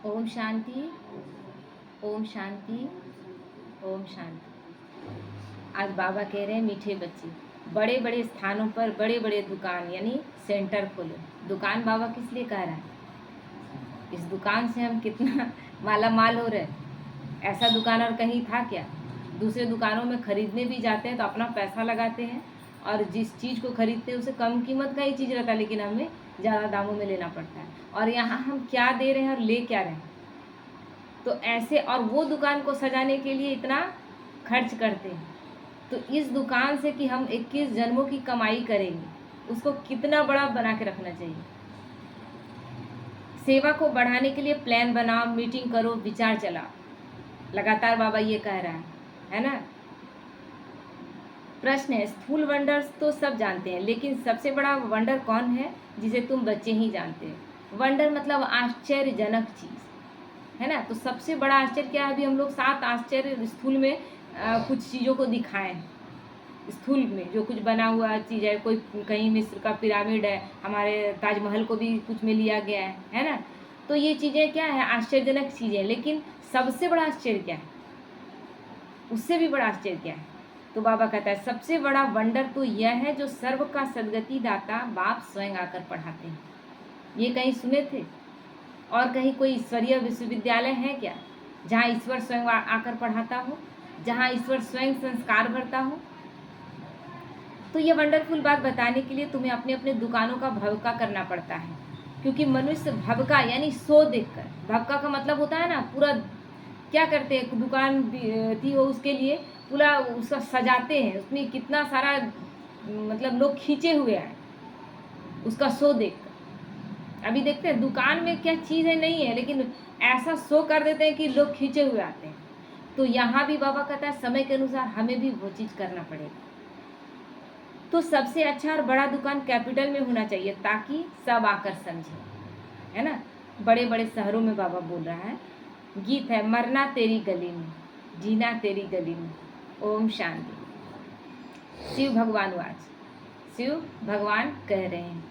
ओम शांति। ओम शांति। ओम शांति। आज बाबा कह रहे हैं मीठे बच्चे बड़े बड़े स्थानों पर बड़े बड़े दुकान यानी सेंटर खोलो। दुकान बाबा किस लिए कह रहा है? इस दुकान से हम कितना माला माल हो रहे हैं। ऐसा दुकान और कहीं था क्या? दूसरे दुकानों में खरीदने भी जाते हैं तो अपना पैसा लगाते हैं और जिस चीज़ को खरीदते हैं उसे कम कीमत का ही चीज़ रहता है, लेकिन हमें ज़्यादा दामों में लेना पड़ता है। और यहाँ हम क्या दे रहे हैं और ले क्या रहे हैं? तो ऐसे, और वो दुकान को सजाने के लिए इतना खर्च करते हैं। तो इस दुकान से कि हम 21 जन्मों की कमाई करेंगे, उसको कितना बड़ा बना के रखना चाहिए। सेवा को बढ़ाने के लिए प्लान बनाओ, मीटिंग करो, विचार चलाओ। लगातार बाबा ये कह रहा है ना। प्रश्न है, स्थूल वंडर्स तो सब जानते हैं, लेकिन सबसे बड़ा वंडर कौन है जिसे तुम बच्चे ही जानते हो? वंडर मतलब आश्चर्यजनक चीज़ है ना। तो सबसे बड़ा आश्चर्य क्या है? अभी हम लोग 7 आश्चर्य स्थूल में कुछ चीज़ों को दिखाएं। स्थूल में जो कुछ बना हुआ चीज़ है, कोई कहीं मिस्र का पिरामिड है, हमारे ताजमहल को भी कुछ में लिया गया है ना। तो ये चीज़ें क्या है? आश्चर्यजनक चीज़ें। लेकिन सबसे बड़ा आश्चर्य क्या है? उससे भी बड़ा आश्चर्य क्या है? तो बाबा कहता है सबसे बड़ा वंडर तो यह है जो सर्व का सदगति दाता बाप स्वयं आकर पढ़ाते हैं। ये कहीं सुने थे? और कहीं कोई ईश्वरीय विश्वविद्यालय है क्या जहाँ ईश्वर स्वयं आकर पढ़ाता हो, जहाँ ईश्वर स्वयं संस्कार भरता हो? तो ये वंडरफुल बात बताने के लिए तुम्हें अपने अपने दुकानों का भवका करना पड़ता है, क्योंकि मनुष्य भवका यानी शो देखकर, भवका का मतलब होता है ना पूरा, क्या करते हैं, दुकान थी वो उसके लिए पूरा उसका सजाते हैं, उसमें कितना सारा मतलब लोग खींचे हुए हैं उसका शो देखकर। अभी देखते हैं दुकान में क्या चीज़ है नहीं है, लेकिन ऐसा शो कर देते हैं कि लोग खींचे हुए आते हैं। तो यहाँ भी बाबा कहता है समय के अनुसार हमें भी वो चीज़ करना पड़ेगा। तो सबसे अच्छा और बड़ा दुकान कैपिटल में होना चाहिए ताकि सब आकर समझे, है ना। बड़े बड़े शहरों में बाबा बोल रहा है। गीत है, मरना तेरी गली में, जीना तेरी गली में। ओम शांति। शिव भगवान वाच, शिव भगवान कह रहे हैं।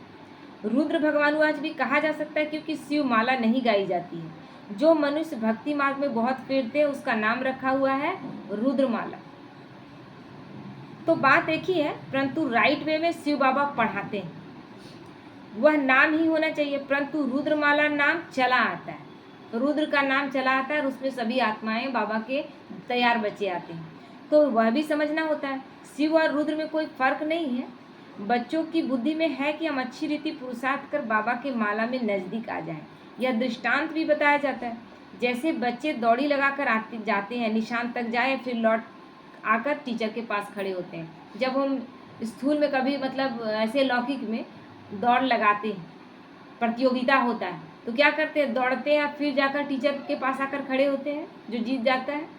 रुद्र भगवानुवाच भी कहा जा सकता है क्योंकि शिव माला नहीं गाई जाती है। जो मनुष्य भक्ति मार्ग में बहुत फिरते हैं उसका नाम रखा हुआ है रुद्रमाला। तो बात एक ही है, परंतु राइट वे में शिव बाबा पढ़ाते हैं। वह नाम ही होना चाहिए, परंतु रुद्रमाला नाम चला आता है। रुद्र का नाम चला आता है और उसमें सभी आत्माएं बाबा के तैयार बच्चे आते हैं। तो वह भी समझना होता है, शिव और रुद्र में कोई फर्क नहीं है। बच्चों की बुद्धि में है कि हम अच्छी रीति पुरुषार्थ कर बाबा के माला में नज़दीक आ जाएं। यह दृष्टांत भी बताया जाता है। जैसे बच्चे दौड़ी लगाकर आते जाते हैं, निशान तक जाए, फिर लौट आकर टीचर के पास खड़े होते हैं। जब हम स्कूल में कभी मतलब ऐसे लौकिक में दौड़ लगाते हैं, प्रतियोगिता होता है, तो क्या करते हैं? दौड़ते हैं, फिर जाकर टीचर के पास आकर खड़े होते हैं जो जीत जाता है।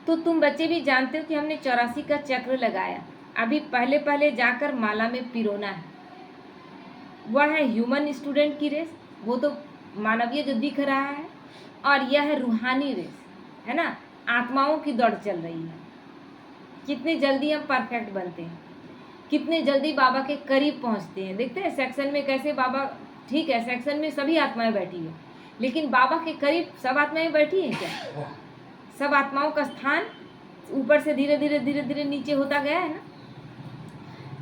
तो तुम बच्चे भी जानते हो कि हमने 84 का चक्र लगाया। अभी पहले पहले जाकर माला में पिरोना है। वह है ह्यूमन स्टूडेंट की रेस, वो तो मानवीय जो दिख रहा है, और यह है रूहानी रेस, है ना। आत्माओं की दौड़ चल रही है। कितने जल्दी हम परफेक्ट बनते हैं, कितने जल्दी बाबा के करीब पहुंचते हैं। देखते हैं सेक्शन में कैसे बाबा, ठीक है सेक्शन में सभी आत्माएं बैठी है, लेकिन बाबा के करीब सब आत्माएं बैठी हैं क्या? सब आत्माओं का स्थान ऊपर से धीरे धीरे धीरे धीरे नीचे होता गया है ना।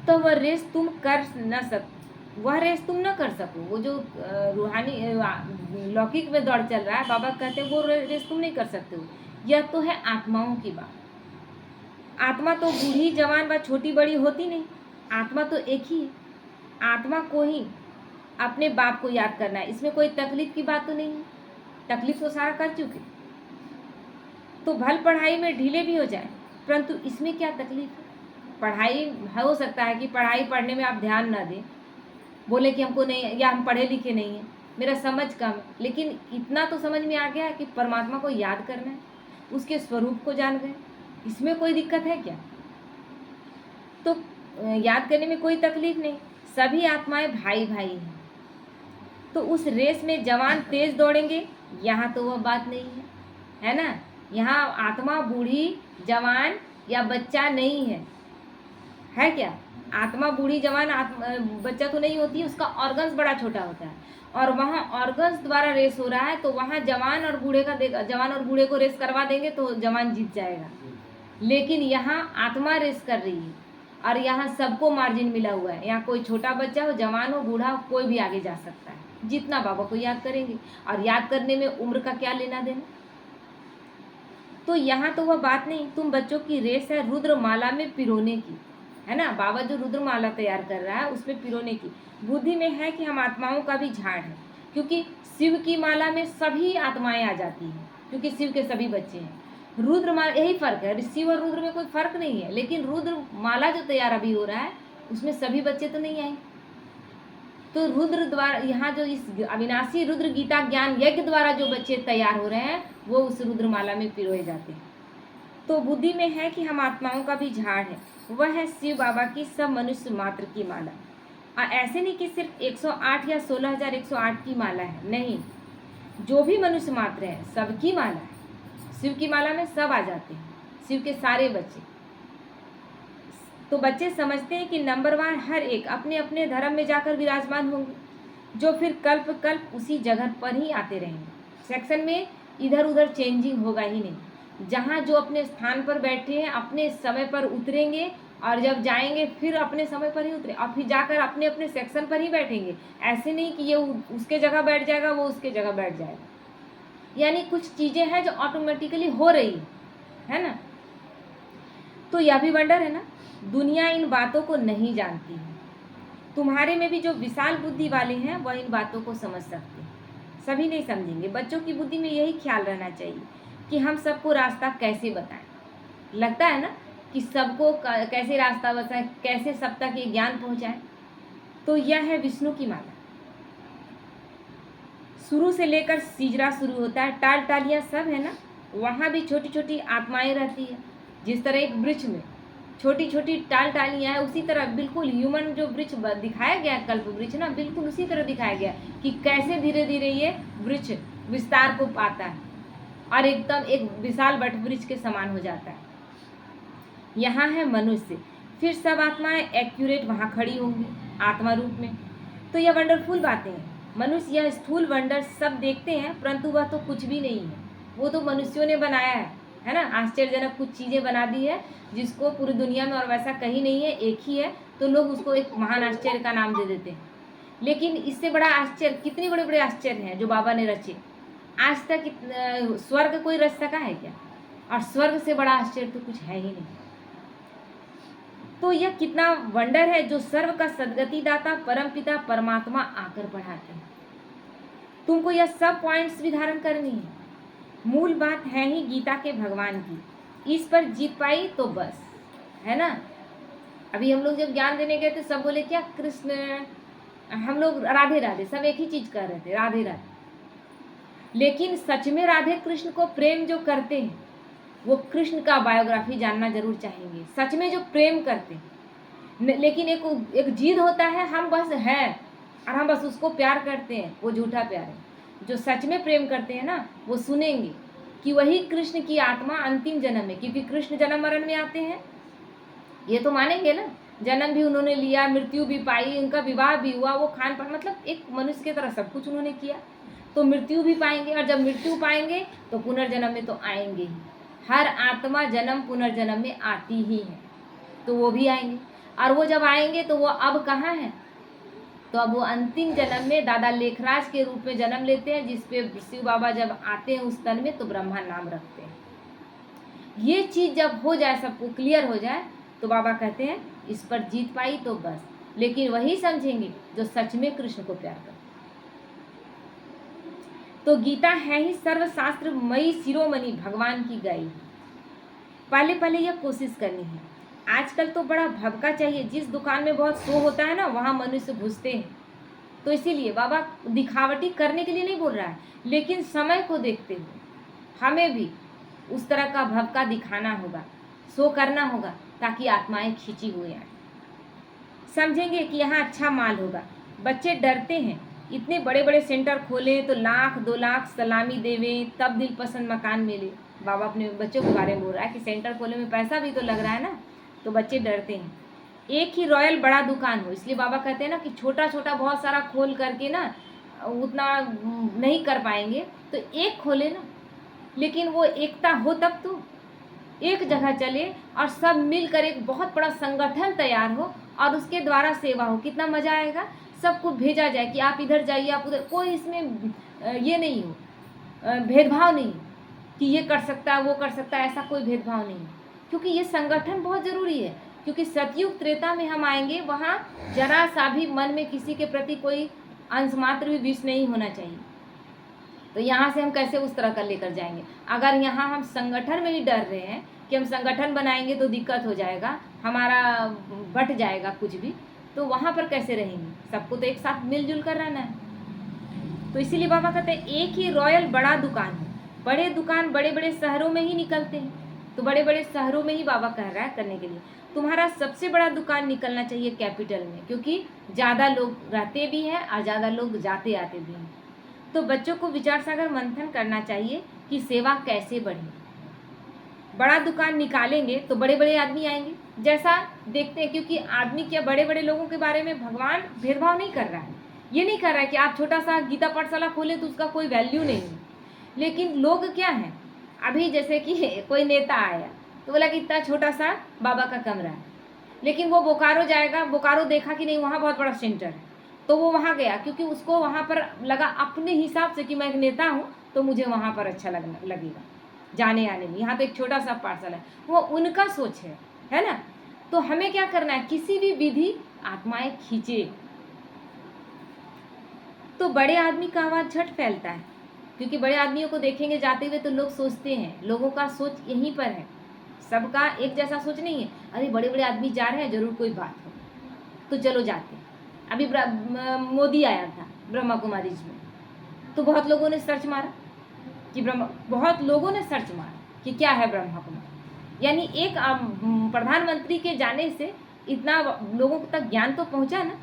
तो वह रेस तुम कर न कर सको। वो जो रूहानी लौकिक में दौड़ चल रहा है, बाबा कहते हैं वो रेस तुम नहीं कर सकते हो। यह तो है आत्माओं की बात। आत्मा तो बूढ़ी जवान व छोटी बड़ी होती नहीं, आत्मा तो एक ही है। आत्मा को ही अपने बाप को याद करना है, इसमें कोई तकलीफ की बात तो नहीं है। तकलीफ तो सारा कर चुके। तो भल पढ़ाई में ढीले भी हो जाए, परंतु इसमें क्या तकलीफ है? पढ़ाई हो सकता है कि पढ़ाई पढ़ने में आप ध्यान ना दें, बोले कि हमको नहीं, या हम पढ़े लिखे नहीं हैं, मेरा समझ कम है, लेकिन इतना तो समझ में आ गया है कि परमात्मा को याद करना है, उसके स्वरूप को जान गए, इसमें कोई दिक्कत है क्या? तो याद करने में कोई तकलीफ नहीं, सभी आत्माएं भाई भाई हैं। तो उस रेस में जवान तेज दौड़ेंगे, यहाँ तो वह बात नहीं है ना। यहाँ आत्मा बूढ़ी जवान या बच्चा नहीं है क्या? आत्मा बूढ़ी जवान बच्चा तो नहीं होती है, उसका ऑर्गन्स बड़ा छोटा होता है। और वहाँ ऑर्गन्स द्वारा रेस हो रहा है, तो वहाँ जवान और बूढ़े को रेस करवा देंगे तो जवान जीत जाएगा। लेकिन यहाँ आत्मा रेस कर रही है और यहाँ सबको मार्जिन मिला हुआ है। यहाँ कोई छोटा बच्चा हो, जवान हो, बूढ़ा हो, कोई भी आगे जा सकता है जितना बाबा को याद करेंगे। और याद करने में उम्र का क्या लेना देना। तो यहाँ तो वह बात नहीं, तुम बच्चों की रेस है रुद्रमाला में पिरोने की, है ना। बाबा जो रुद्रमाला तैयार कर रहा है उसमें पिरोने की। बुद्धि में है कि हम आत्माओं का भी झाड़ है, क्योंकि शिव की माला में सभी आत्माएं आ जाती हैं, क्योंकि शिव के सभी बच्चे हैं। रुद्र माला, यही फर्क है, शिव और रुद्र में कोई फर्क नहीं है। लेकिन रुद्र माला जो तैयार अभी हो रहा है उसमें सभी बच्चे तो नहीं आएंगे। तो रुद्र द्वारा यहाँ जो इस अविनाशी रुद्र गीता ज्ञान यज्ञ द्वारा जो बच्चे तैयार हो रहे हैं वो उस रुद्रमाला में पिरोए जाते हैं। तो बुद्धि में है कि हम आत्माओं का भी झाड़ है, वह है शिव बाबा की सब मनुष्य मात्र की माला। ऐसे नहीं कि सिर्फ 108 या 16,108 की माला है, नहीं, जो भी मनुष्य मात्र है सबकी माला है। शिव की माला में सब आ जाते हैं, शिव के सारे बच्चे। तो बच्चे समझते हैं कि नंबरवार हर एक अपने अपने धर्म में जाकर विराजमान होंगे, जो फिर कल्प कल्प उसी जगह पर ही आते रहेंगे। सेक्शन में इधर उधर चेंजिंग होगा ही नहीं। जहाँ जो अपने स्थान पर बैठे हैं अपने समय पर उतरेंगे, और जब जाएंगे फिर अपने समय पर ही उतरे, और फिर जाकर अपने अपने सेक्शन पर ही बैठेंगे। ऐसे नहीं कि ये उसके जगह बैठ जाएगा, वो उसके जगह बैठ जाएगा। यानी कुछ चीज़ें हैं जो ऑटोमेटिकली हो रही है ना। तो यह भी वंडर है ना, दुनिया इन बातों को नहीं जानती है। तुम्हारे में भी जो विशाल बुद्धि वाले हैं वह इन बातों को समझ सकते हैं, सभी नहीं समझेंगे। बच्चों की बुद्धि में यही ख्याल रहना चाहिए कि हम सबको रास्ता कैसे बताएं। लगता है ना कि सबको कैसे रास्ता बताएं, कैसे सब तक ये ज्ञान पहुंचाएं। तो यह है विष्णु की माला। शुरू से लेकर सीजरा शुरू होता है, टाल टालियाँ सब है ना, वहाँ भी छोटी छोटी आत्माएं रहती है। जिस तरह एक वृक्ष में छोटी छोटी टाल टालियाँ हैं, उसी तरह बिल्कुल ह्यूमन जो वृक्ष दिखाया गया है, कल्प वृक्ष ना, बिल्कुल उसी तरह दिखाया गया कि कैसे धीरे धीरे ये वृक्ष विस्तार को पाता है और एकदम एक विशाल वट वृक्ष के समान हो जाता है। यहाँ है मनुष्य, फिर सब आत्माएं एक्यूरेट वहाँ खड़ी होंगी आत्मा रूप में। तो यह वंडरफुल बातें हैं। मनुष्य यह स्थूल वंडर सब देखते हैं, परंतु वह तो कुछ भी नहीं है, वो तो मनुष्यों ने बनाया है ना। आश्चर्यजनक कुछ चीज़ें बना दी है जिसको पूरी दुनिया में और वैसा कहीं नहीं है, एक ही है, तो लोग उसको एक महान आश्चर्य का नाम दे देते हैं। लेकिन इससे बड़ा आश्चर्य, कितने बड़े बड़े आश्चर्य हैं जो बाबा ने रचे। आज तक स्वर्ग कोई रच सका है क्या? और स्वर्ग से बड़ा आश्चर्य तो कुछ है ही नहीं। तो यह कितना वंडर है जो सर्व का सदगति दाता परमपिता परमात्मा आकर पढ़ाते हैं। तुमको यह सब पॉइंट्स भी धारण करनी है। मूल बात है ही गीता के भगवान की, इस पर जीत पाई तो बस, है ना। अभी हम लोग जब ज्ञान देने गए थे सब बोले क्या कृष्ण, हम लोग राधे राधे, सब एक ही चीज कर रहे थे, राधे राधे। लेकिन सच में राधे कृष्ण को प्रेम जो करते हैं वो कृष्ण का बायोग्राफी जानना जरूर चाहेंगे। सच में जो प्रेम करते हैं, लेकिन एक जिद होता है हम बस है और हम बस उसको प्यार करते हैं, वो झूठा प्यार है। जो सच में प्रेम करते हैं ना वो सुनेंगे कि वही कृष्ण की आत्मा अंतिम जन्म में, क्योंकि कृष्ण जन्म मरण में आते हैं, ये तो मानेंगे ना। जन्म भी उन्होंने लिया, मृत्यु भी पाई, उनका विवाह भी हुआ, वो खान पान, मतलब एक मनुष्य की तरह सब कुछ उन्होंने किया। तो मृत्यु भी पाएंगे, और जब मृत्यु पाएंगे तो पुनर्जन्म में तो आएंगे ही। हर आत्मा जन्म पुनर्जन्म में आती ही है, तो वो भी आएंगे। और वो जब आएंगे तो वो अब कहाँ है, तो अब वो अंतिम जन्म में दादा लेखराज के रूप में जन्म लेते हैं, जिसपे शिव बाबा जब आते हैं उस तन में तो ब्रह्मा नाम रखते हैं। ये चीज़ जब हो जाए, सबको क्लियर हो जाए, तो बाबा कहते हैं इस पर जीत पाई तो बस। लेकिन वही समझेंगे जो सच में कृष्ण को प्यार करते। तो गीता है ही सर्वशास्त्र मई शिरोमणि भगवान की गाई। पहले पहले यह कोशिश करनी है। आजकल तो बड़ा भबका चाहिए, जिस दुकान में बहुत शो होता है ना वहाँ मनुष्य घुसते हैं। तो इसीलिए बाबा दिखावटी करने के लिए नहीं बोल रहा है, लेकिन समय को देखते हुए हमें भी उस तरह का भबका दिखाना होगा, शो करना होगा, ताकि आत्माएं खींची हुई आए, समझेंगे कि यहाँ अच्छा माल होगा। बच्चे डरते हैं, इतने बड़े बड़े सेंटर खोलें तो 1,00,000 2,00,000 सलामी देवें तब दिल पसंद मकान मिले। बाबा अपने बच्चों के बारे में बोल रहा है कि सेंटर खोलने में पैसा भी तो लग रहा है ना, तो बच्चे डरते हैं। एक ही रॉयल बड़ा दुकान हो, इसलिए बाबा कहते हैं ना कि छोटा छोटा बहुत सारा खोल करके ना उतना नहीं कर पाएंगे, तो एक खोले ना। लेकिन वो एकता हो तब तो, एक जगह चले और सब मिलकर एक बहुत बड़ा संगठन तैयार हो और उसके द्वारा सेवा हो, कितना मज़ा आएगा। सबको भेजा जाए कि आप इधर जाइए, आप उधर, कोई इसमें ये नहीं हो, भेदभाव नहीं कि ये कर सकता है वो कर सकता है, ऐसा कोई भेदभाव नहीं। क्योंकि ये संगठन बहुत ज़रूरी है। क्योंकि सतयुग त्रेता में हम आएंगे, वहाँ जरा सा भी मन में किसी के प्रति कोई अंश मात्र भी विष नहीं होना चाहिए। तो यहाँ से हम कैसे उस तरह का लेकर जाएंगे? अगर यहाँ हम संगठन में ही डर रहे हैं कि हम संगठन बनाएंगे तो दिक्कत हो जाएगा, हमारा बट जाएगा कुछ भी, तो वहाँ पर कैसे रहेंगे? सबको तो एक साथ मिलजुल कर रहना है। तो इसीलिए बाबा कहते हैं एक ही रॉयल बड़ा दुकान है। बड़े दुकान बड़े बड़े शहरों में ही निकलते हैं, तो बड़े बड़े शहरों में ही बाबा कह रहा है करने के लिए। तुम्हारा सबसे बड़ा दुकान निकलना चाहिए कैपिटल में, क्योंकि ज़्यादा लोग रहते भी हैं और ज़्यादा लोग जाते आते भी हैं। तो बच्चों को विचार सागर मंथन करना चाहिए कि सेवा कैसे बढ़े। बड़ा दुकान निकालेंगे तो बड़े बड़े आदमी आएंगे, जैसा देखते हैं। क्योंकि आदमी क्या, बड़े बड़े लोगों के बारे में भगवान भेदभाव नहीं कर रहा है। ये नहीं कर रहा है कि आप छोटा सा गीता पाठशाला खोलें तो उसका कोई वैल्यू नहीं है। लेकिन लोग क्या हैं, अभी जैसे कि कोई नेता आया तो बोला कि इतना छोटा सा बाबा का कमरा है, लेकिन वो बोकारो जाएगा, बोकारो देखा कि नहीं वहाँ बहुत बड़ा सेंटर है, तो वो वहाँ गया क्योंकि उसको वहाँ पर लगा अपने हिसाब से कि मैं एक नेता हूँ तो मुझे वहाँ पर अच्छा लगेगा जाने आने में। यहाँ तो एक छोटा सा पार्सल है, वो उनका सोच है ना। तो हमें क्या करना है, किसी भी विधि आत्माएं खींचे तो बड़े आदमी का आवाज़ झट फैलता है। क्योंकि बड़े आदमियों को देखेंगे जाते हुए तो लोग सोचते हैं, लोगों का सोच यहीं पर है, सबका एक जैसा सोच नहीं है। अरे बड़े बड़े आदमी जा रहे हैं, जरूर कोई बात हो तो चलो जाते हैं। अभी मोदी आया था ब्रह्मा कुमारी में, तो बहुत लोगों ने सर्च मारा कि बहुत लोगों ने सर्च मारा कि क्या है ब्रह्मा कुमारी। यानी एक प्रधानमंत्री के जाने से इतना लोगों तक ज्ञान तो पहुंचा ना।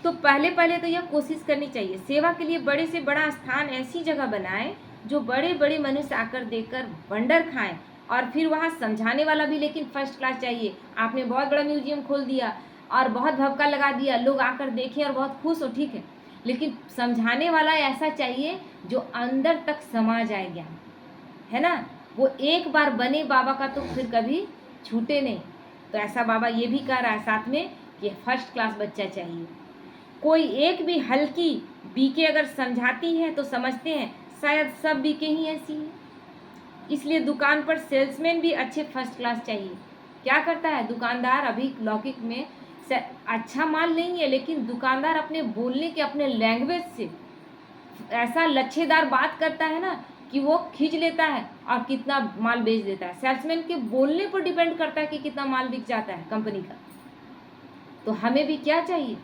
तो पहले तो यह कोशिश करनी चाहिए, सेवा के लिए बड़े से बड़ा स्थान ऐसी जगह बनाएं जो बड़े बड़े मनुष्य आकर देखकर वंडर खाएं। और फिर वहाँ समझाने वाला भी लेकिन फर्स्ट क्लास चाहिए। आपने बहुत बड़ा म्यूजियम खोल दिया और बहुत भवका लगा दिया, लोग आकर देखें और बहुत खुश हो, ठीक है, लेकिन समझाने वाला ऐसा चाहिए जो अंदर तक समा जाए ज्ञान, है ना। वो एक बार बने बाबा का तो फिर कभी छूटे नहीं। तो ऐसा बाबा ये भी कह रहा है साथ में कि फर्स्ट क्लास बच्चा चाहिए। कोई एक भी हल्की बीके अगर समझाती है तो समझते हैं शायद सब बीके ही ऐसी है। इसलिए दुकान पर सेल्समैन भी अच्छे फर्स्ट क्लास चाहिए। क्या करता है दुकानदार, अभी लौकिक में अच्छा माल नहीं है, लेकिन दुकानदार अपने बोलने के, अपने लैंग्वेज से ऐसा लच्छेदार बात करता है ना कि वो खींच लेता है और कितना माल बेच देता है। सेल्समैन के बोलने पर डिपेंड करता है कि कितना माल बिक जाता है कंपनी का। तो हमें भी क्या चाहिए,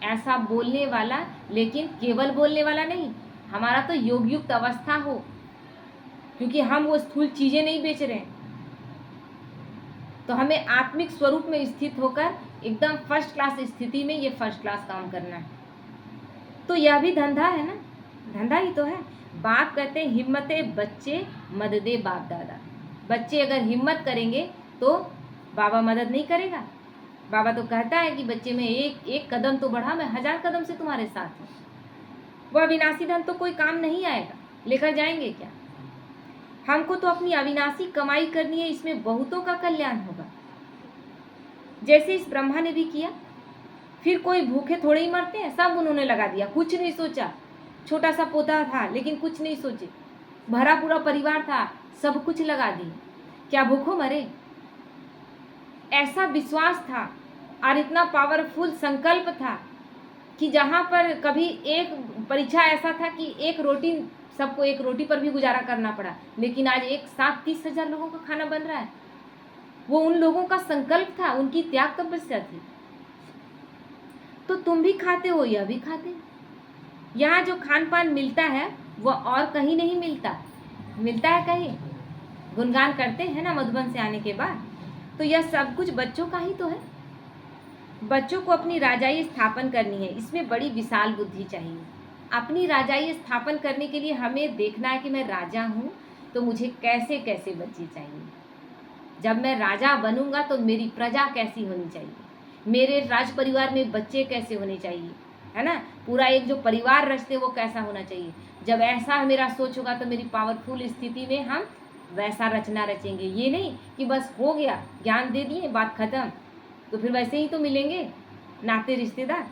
ऐसा बोलने वाला, लेकिन केवल बोलने वाला नहीं, हमारा तो योग युक्त अवस्था हो, क्योंकि हम वो स्थूल चीज़ें नहीं बेच रहे हैं। तो हमें आत्मिक स्वरूप में स्थित होकर एकदम फर्स्ट क्लास स्थिति में ये फर्स्ट क्लास काम करना है। तो यह भी धंधा है ना, धंधा ही तो है। बाप कहते हैं हिम्मते बच्चे मददे बाप दादा। बच्चे अगर हिम्मत करेंगे तो बाबा मदद नहीं करेगा। बाबा तो कहता है कि बच्चे में एक कदम तो बढ़ा, मैं 1000 कदम से तुम्हारे साथ हूँ। वह अविनाशी धन तो कोई काम नहीं आएगा, लेकर जाएंगे क्या। हमको तो अपनी अविनाशी कमाई करनी है, इसमें बहुतों का कल्याण होगा, जैसे इस ब्रह्मा ने भी किया। फिर कोई भूखे थोड़े ही मरते हैं, सब उन्होंने लगा दिया, कुछ नहीं सोचा। छोटा सा पोता था लेकिन कुछ नहीं सोचे, भरा पूरा परिवार था, सब कुछ लगा दिए, क्या भूखों मरे। ऐसा विश्वास था और इतना पावरफुल संकल्प था कि जहाँ पर कभी एक परीक्षा ऐसा था कि एक रोटी, सबको एक रोटी पर भी गुजारा करना पड़ा, लेकिन आज एक साथ 30,000 लोगों का खाना बन रहा है। वो उन लोगों का संकल्प था, उनकी त्याग तपस्या थी। तो तुम भी खाते हो, यह भी खाते। यहाँ जो खान पान मिलता है वह और कहीं नहीं मिलता। मिलता है कहीं, गुणगान करते हैं ना मधुबन से आने के बाद। तो यह सब कुछ बच्चों का ही तो है। बच्चों को अपनी राजाई स्थापन करनी है, इसमें बड़ी विशाल बुद्धि चाहिए। अपनी राजाई स्थापन करने के लिए हमें देखना है कि मैं राजा हूँ तो मुझे कैसे कैसे बच्चे चाहिए। जब मैं राजा बनूंगा तो मेरी प्रजा कैसी होनी चाहिए, मेरे राज परिवार में बच्चे कैसे होने चाहिए, है ना। पूरा एक जो परिवार रचते वो कैसा होना चाहिए। जब ऐसा मेरा सोच होगा तो मेरी पावरफुल स्थिति में हम वैसा रचना रचेंगे। ये नहीं कि बस हो गया, ज्ञान दे दिए, बात खत्म, तो फिर वैसे ही तो मिलेंगे नाते रिश्तेदार।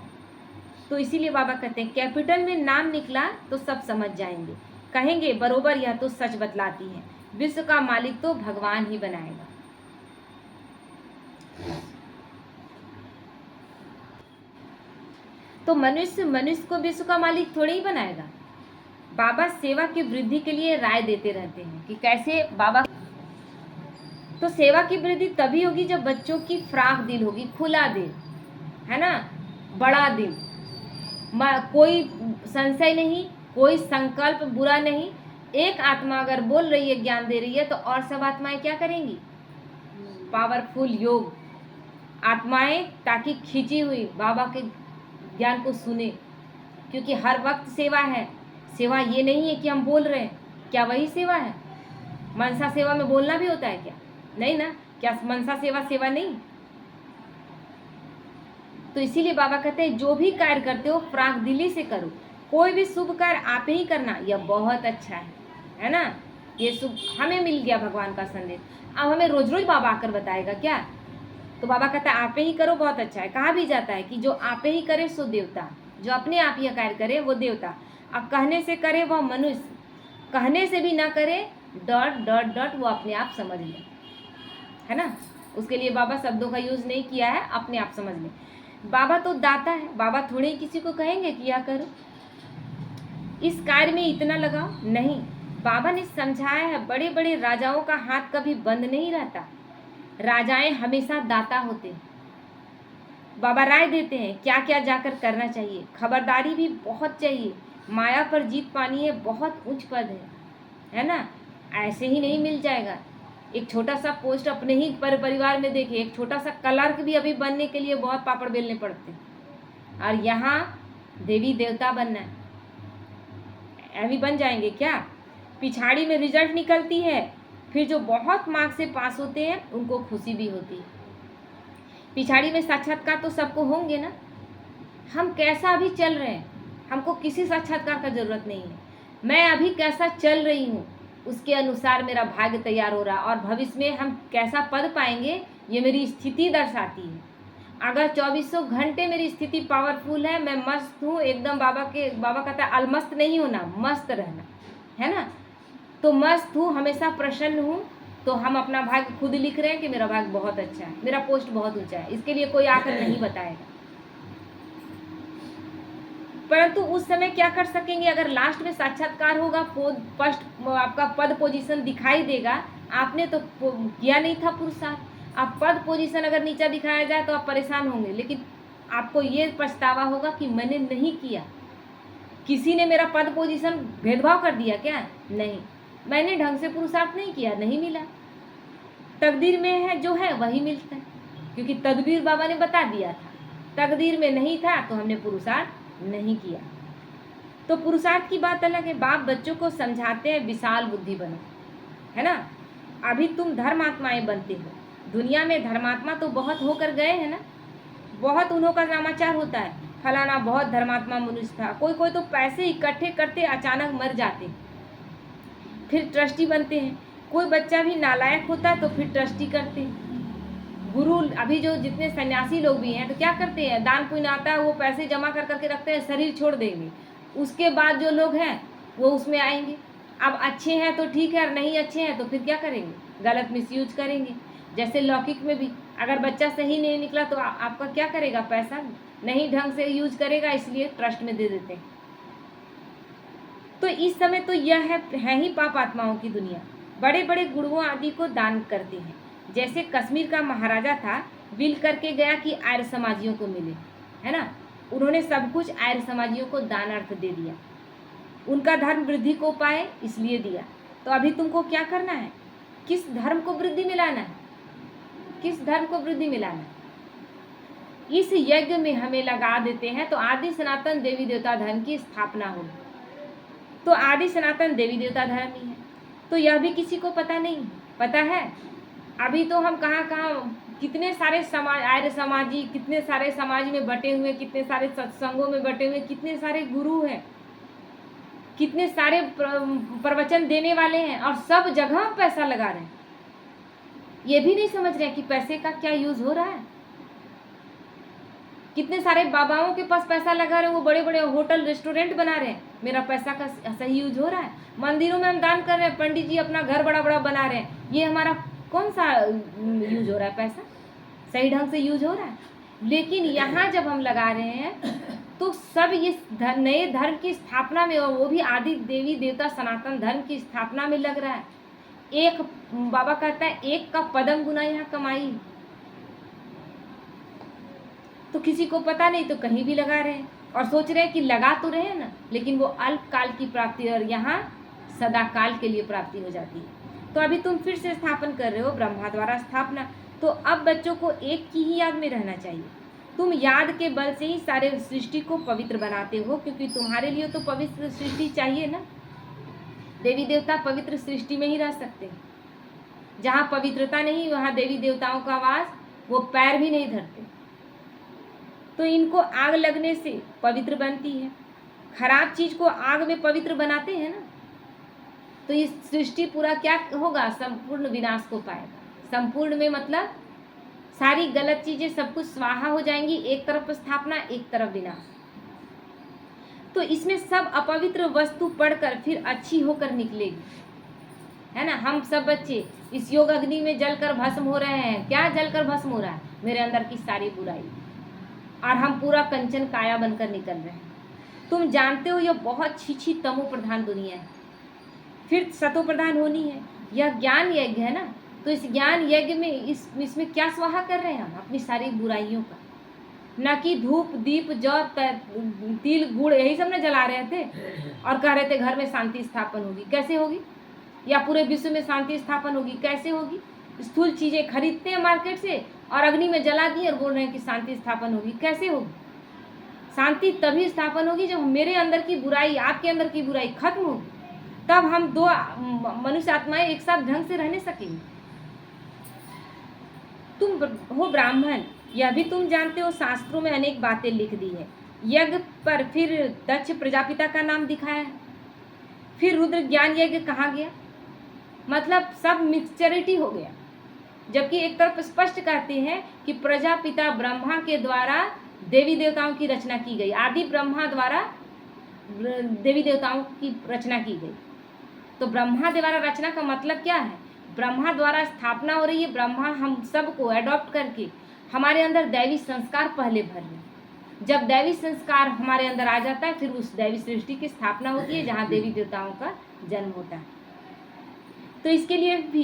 तो इसीलिए बाबा कहते हैं कैपिटल में नाम निकला तो सब समझ जाएंगे, कहेंगे बरोबर यह तो सच बतलाती है, विश्व का मालिक तो भगवान ही बनाएगा। तो मनुष्य को विश्व का मालिक थोड़ी ही बनाएगा। बाबा सेवा की वृद्धि के लिए राय देते रहते हैं कि कैसे बाबा। तो सेवा की वृद्धि तभी होगी जब बच्चों की फ्राक दिल होगी, खुला दिल, है ना, बड़ा दिल, कोई संशय नहीं, कोई संकल्प बुरा नहीं। एक आत्मा अगर बोल रही है, ज्ञान दे रही है, तो और सब आत्माएं क्या करेंगी? पावरफुल योग आत्माएं, ताकि खींची हुई बाबा के ज्ञान को सुने, क्योंकि हर वक्त सेवा है। सेवा ये नहीं है कि हम बोल रहे हैं, क्या वही सेवा है? मनसा सेवा में बोलना भी होता है क्या? नहीं ना। क्या मनसा सेवा सेवा नहीं? तो इसीलिए बाबा कहते हैं जो भी कार्य करते हो फ्राक दिली से करो। कोई भी शुभ कार्य आप ही करना, यह बहुत अच्छा है ना। ये शुभ हमें मिल गया भगवान का संदेश। अब हमें रोज रोज बाबा आकर बताएगा क्या? तो बाबा कहता है आप ही करो, बहुत अच्छा है। कहा भी जाता है कि जो आप ही करे सो देवता, जो अपने आप यह कार्य करे वो देवता। अब कहने से करे वह मनुष्य, कहने से भी ना करे डॉट डॉट डॉट वो अपने आप समझ ले, है ना। उसके लिए बाबा शब्दों का यूज नहीं किया है, अपने आप समझ ले। बाबा तो दाता है, बाबा थोड़े ही किसी को कहेंगे कि यह करो, इस कार्य में इतना लगाओ, नहीं। बाबा ने समझाया है बड़े बड़े राजाओं का हाथ कभी बंद नहीं रहता, राजाएं हमेशा दाता होते हैं। बाबा राय देते हैं क्या क्या जाकर करना चाहिए। खबरदारी भी बहुत चाहिए, माया पर जीत पानी है, बहुत उच्च पद है ना, ऐसे ही नहीं मिल जाएगा। एक छोटा सा पोस्ट अपने ही परिवार में देखिए, एक छोटा सा क्लर्क भी अभी बनने के लिए बहुत पापड़ बेलने पड़ते हैं, और यहाँ देवी देवता बनना है, अभी बन जाएंगे क्या? पिछाड़ी में रिजल्ट निकलती है, फिर जो बहुत मार्क्स से पास होते हैं उनको खुशी भी होती है। पिछाड़ी में साक्षात्कार तो सबको होंगे ना। हम कैसा अभी चल रहे हैं, हमको किसी साक्षात्कार का जरूरत नहीं है। मैं अभी कैसा चल रही हूँ उसके अनुसार मेरा भाग्य तैयार हो रहा है, और भविष्य में हम कैसा पद पाएंगे ये मेरी स्थिति दर्शाती है। अगर 2400 घंटे मेरी स्थिति पावरफुल है, मैं मस्त हूँ एकदम, बाबा कहता है अलमस्त नहीं होना, मस्त रहना, है ना। तो मस्त हूँ, हमेशा प्रसन्न हूँ, तो हम अपना भाग्य खुद लिख रहे हैं कि मेरा भाग्य बहुत अच्छा है, मेरा पोस्ट बहुत ऊंचा है। इसके लिए कोई आकर नहीं बताएगा। परंतु उस समय क्या कर सकेंगे? अगर लास्ट में साक्षात्कार होगा, फर्स्ट आपका पद पोजीशन दिखाई देगा, आपने तो किया नहीं था पुरुषार्थ। आप पद पोजीशन अगर नीचा दिखाया जाए तो आप परेशान होंगे, लेकिन आपको ये पछतावा होगा कि मैंने नहीं किया। किसी ने मेरा पद पोजीशन भेदभाव कर दिया क्या? नहीं, मैंने ढंग से पुरुषार्थ नहीं किया, नहीं मिला। तकदीर में है जो है वही मिलता है, क्योंकि तदबीर बाबा ने बता दिया था। तकदीर में नहीं था तो हमने पुरुषार्थ नहीं किया। तो पुरुषार्थ की बात अलग है। बाप बच्चों को समझाते हैं विशाल बुद्धि बनो, है ना। अभी तुम धर्मात्माएं बनते हो, दुनिया में धर्मात्मा तो बहुत होकर गए हैं ना, बहुत उन्हों का नामाचार होता है, फलाना बहुत धर्मात्मा मनुष्य था। कोई कोई तो पैसे इकट्ठे करते अचानक मर जाते, फिर ट्रस्टी बनते हैं। कोई बच्चा भी नालायक होता है तो फिर ट्रस्टी करते हैं। गुरु अभी जो जितने सन्यासी लोग भी हैं तो क्या करते हैं, दान पुण्य आता है वो पैसे जमा कर करके रखते हैं, शरीर छोड़ देंगे, उसके बाद जो लोग हैं वो उसमें आएंगे। अब अच्छे हैं तो ठीक है, और नहीं अच्छे हैं तो फिर क्या करेंगे? गलत मिसयूज करेंगे। जैसे लौकिक में भी अगर बच्चा सही नहीं निकला तो आपका क्या करेगा? पैसा नहीं ढंग से यूज करेगा, इसलिए ट्रस्ट में दे देते हैं। तो इस समय तो यह है ही पाप आत्माओं की दुनिया। बड़े बड़े गुरुओं आदि को दान करते हैं। जैसे कश्मीर का महाराजा था, विल करके गया कि आर्य समाजियों को मिले, है ना। उन्होंने सब कुछ आर्य समाजियों को दान अर्थ दे दिया, उनका धर्म वृद्धि को पाए इसलिए दिया। तो अभी तुमको क्या करना है? किस धर्म को वृद्धि में लाना है? किस धर्म को वृद्धि में लाना है? इस यज्ञ में हमें लगा देते हैं तो आदि सनातन देवी देवता धर्म की स्थापना होगी। तो आदि सनातन देवी देवता धर्म ही है। तो यह भी किसी को पता नहीं, पता है? अभी तो हम कहाँ कहाँ कितने सारे समाज, आर्य समाजी, कितने सारे समाज में बटे हुए, कितने सारे सत्संगों में बटे हुए, कितने सारे गुरु हैं, कितने सारे प्रवचन देने वाले हैं, और सब जगह पैसा लगा रहे हैं। ये भी नहीं समझ रहे हैं कि पैसे का क्या यूज हो रहा है। कितने सारे बाबाओं के पास पैसा लगा रहे हैं, वो बड़े बड़े होटल रेस्टोरेंट बना रहे हैं, मेरा पैसा का सही यूज हो रहा है। मंदिरों में हम दान कर रहे हैं, पंडित जी अपना घर बड़ा बड़ा बना रहे हैं, ये हमारा कौन सा यूज हो रहा है, पैसा सही ढंग से यूज हो रहा है। लेकिन यहाँ जब हम लगा रहे हैं तो सब ये नए धर्म की स्थापना में, और वो भी आदि देवी देवता सनातन धर्म की स्थापना में लग रहा है। एक बाबा कहता है एक का पदम गुना यहाँ कमाई, तो किसी को पता नहीं तो कहीं भी लगा रहे हैं और सोच रहे हैं कि लगा तो रहे हैं ना, लेकिन वो अल्पकाल की प्राप्ति और यहाँ सदा काल के लिए प्राप्ति हो जाती है। तो अभी तुम फिर से स्थापन कर रहे हो, ब्रह्मा द्वारा स्थापना। तो अब बच्चों को एक की ही याद में रहना चाहिए। तुम याद के बल से ही सारे सृष्टि को पवित्र बनाते हो, क्योंकि तुम्हारे लिए तो पवित्र सृष्टि चाहिए ना। देवी देवता पवित्र सृष्टि में ही रह सकते हैं। जहाँ पवित्रता नहीं वहाँ देवी देवताओं का वास, वो पैर भी नहीं धरते। तो इनको आग लगने से पवित्र बनती है। खराब चीज को आग में पवित्र बनाते हैं ना, तो ये सृष्टि पूरा क्या होगा, संपूर्ण विनाश को पाएगा। संपूर्ण में मतलब सारी गलत चीजें सब कुछ स्वाहा हो जाएंगी, एक तरफ स्थापना एक तरफ विनाश। तो इसमें सब अपवित्र वस्तु पढ़कर फिर अच्छी होकर निकलेगी, है ना। हम सब बच्चे इस योग अग्नि में जलकर भस्म हो रहे हैं। क्या जलकर भस्म हो रहा है, मेरे अंदर की सारी बुराई, और हम पूरा कंचन काया बनकर निकल रहे हैं। तुम जानते हो यह बहुत छीछी तमो प्रधान दुनिया है, फिर सतो प्रधान होनी है। यह ज्ञान यज्ञ है ना, तो इस ज्ञान यज्ञ में इसमें क्या स्वाहा कर रहे हैं हम, अपनी सारी बुराइयों का। न कि धूप दीप जौ तिल गुड़ यही सब न जला रहे थे और कह रहे थे घर में शांति स्थापन होगी। कैसे होगी, या पूरे विश्व में शांति स्थापन होगी, कैसे होगी। स्थूल चीजें खरीदते हैं मार्केट से और अग्नि में जला दी और बोल रहे हैं कि शांति स्थापन होगी। कैसे होगी शांति? तभी स्थापन होगी जब मेरे अंदर की बुराई, आपके अंदर की बुराई खत्म होगी, तब हम दो मनुष्य आत्माएं एक साथ ढंग से रहने सकेंगे। तुम हो ब्राह्मण, यह भी तुम जानते हो, शास्त्रों में अनेक बातें लिख दी है। यज्ञ पर फिर दक्ष प्रजापिता का नाम दिखाया है, फिर रुद्र ज्ञान यज्ञ कहाँ गया, मतलब सब मिक्सचरिटी हो गया। जबकि एक तरफ स्पष्ट कहते हैं कि प्रजापिता ब्रह्मा के द्वारा देवी देवताओं की रचना की गई, आदि ब्रह्मा द्वारा देवी देवताओं की रचना की गई। तो ब्रह्मा द्वारा रचना का मतलब क्या है, ब्रह्मा द्वारा स्थापना हो रही है। ब्रह्मा हम सबको एडॉप्ट करके हमारे अंदर दैवी संस्कार पहले भर रहे हैं। जब दैवी संस्कार हमारे अंदर आ जाता है, फिर उस दैवी सृष्टि की स्थापना होती है जहाँ देवी देवताओं का जन्म होता है। तो इसके लिए भी